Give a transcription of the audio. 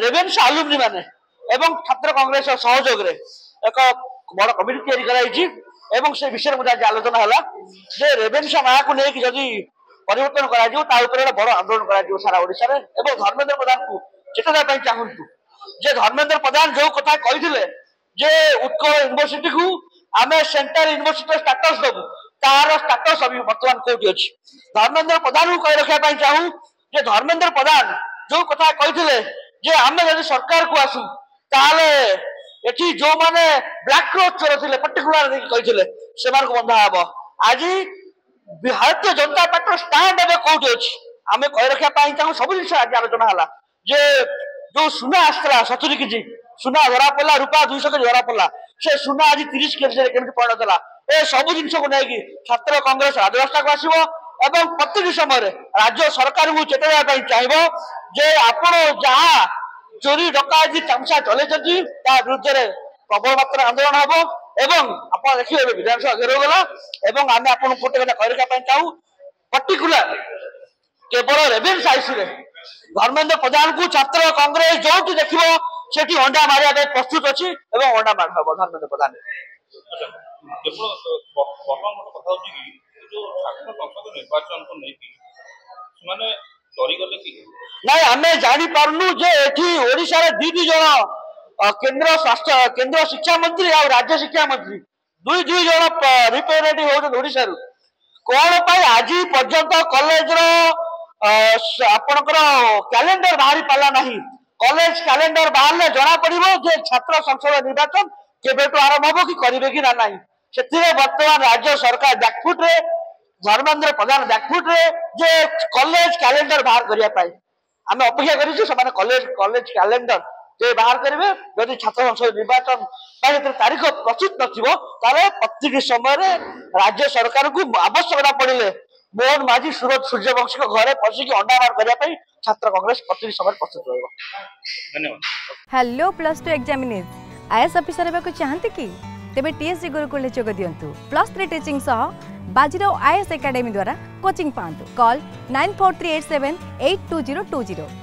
रेवेन्सा आलुमनी माने एवं छात्र कांग्रेस सहयोग रे एक बड़ कमिटी तैयारी कराई एवं से विषय में आज आलोचना है जे रेवेन्सा ना को लेकिन जदि परिवर्तन करा बड़ आंदोलन करा सारा ओडिशा रे एवं धर्मेंद्र प्रधान को चेतना पाई चाहंतु जे धर्मेंद्र प्रधान जो कथा कहिथिले जे उत्कल यूनिवर्सिटी को आमे सेंट्रल यूनिवर्सिटी स्टेटस दबु तार स्टेटस अभी वर्तमान कोठी अछि धर्मेंद्र प्रधान को कहि रखा पाई चाहू जे धर्मेंद्र प्रधान जो कथा कहिथिले जे आमे यदि सरकार को आसु ताले एठी जो माने ब्लैक क्लॉथ चोर थिले पर्टिकुलर कहिथिले सेमान को बंधा हबो आज भारतीय जनता पार्टी स्टैंड एबे कोठी अछि आमे कहि रखा पाई चाहू सब जिन आज आलोचना हला जे जो सुना आसला 70 केजी सुना धरा पड़ा रूपा 200 केजी धरा पड़ा से सुना आज 30 केजी केमति परिणत हला ए सब जिनस को नहीं छात्र कांग्रेस राजरास्ता को आसीबो एवं प्रत्येक समय राज्य सरकार को चेताइबा पई चाहिबो जे आपण जहा चोरी डकायती तमसा चले ता विरुद्ध रे प्रबल मात्रा आंदोलन हबो एवं आपण देखिबे विधानसभा घेरो गला एवं आमे आपण कोटे कथा कहि रखा पई चाहू पर्टिकुलर केवल रेवेन्सा आईसी रे धर्मेंद्र प्रधान को छात्र कांग्रेस जो देखो सेठी अंडा मारिया प्रस्तुत अच्छी एवं अंडा मार हम धर्मेंद्र प्रधान नहीं आम जानी पार्नु जे एठी ओडिशा रे दी जन केंद्र स्वास्थ्य केंद्र शिक्षा मंत्री और राज्य शिक्षा मंत्री दुई दुई जन रिप्रेजेंटेटिव होउछन ओडिशा रु कोन पई आज पर्यंत कॉलेज रो आपनकर कैलेंडर बाहरी पाला नहीं कॉलेज कैलेंडर बाहर जना पड़ो जे छात्र संसद निर्वाचन केबेटू आरंभ हो कि करेंगे कि ना से वर्तमान राज्य सरकार बैकफुट रे धर्मेंद्र प्रधान बैकफुट रे जे कॉलेज कैलेंडर बाहर करने आम अपेक्षा कर कॉलेज कैलेंडर जे बाहर करेंगे जदि छात्र संसद निर्वाचन तारीख प्रस्तुत नथिबो ताले प्रत्येक समय राज्य सरकार को आवश्यकता पड़े मोहन माझी सूरज सूर्यवंशी घरे पशिकी अंडा मार करने छात्र कांग्रेस प्रत्येक समय प्रस्तुत रहिबो। धन्यवाद। हेलो +2 एग्जामिनीज आईएएस ऑफिसर हेबाकु चाहंते कि तेबे टीएससी गुरुकुल जोग दियंतु +3 टीचिंग सह बाजीराव आईएएस एकेडमी द्वारा कोचिंग पांतु कॉल 9438782020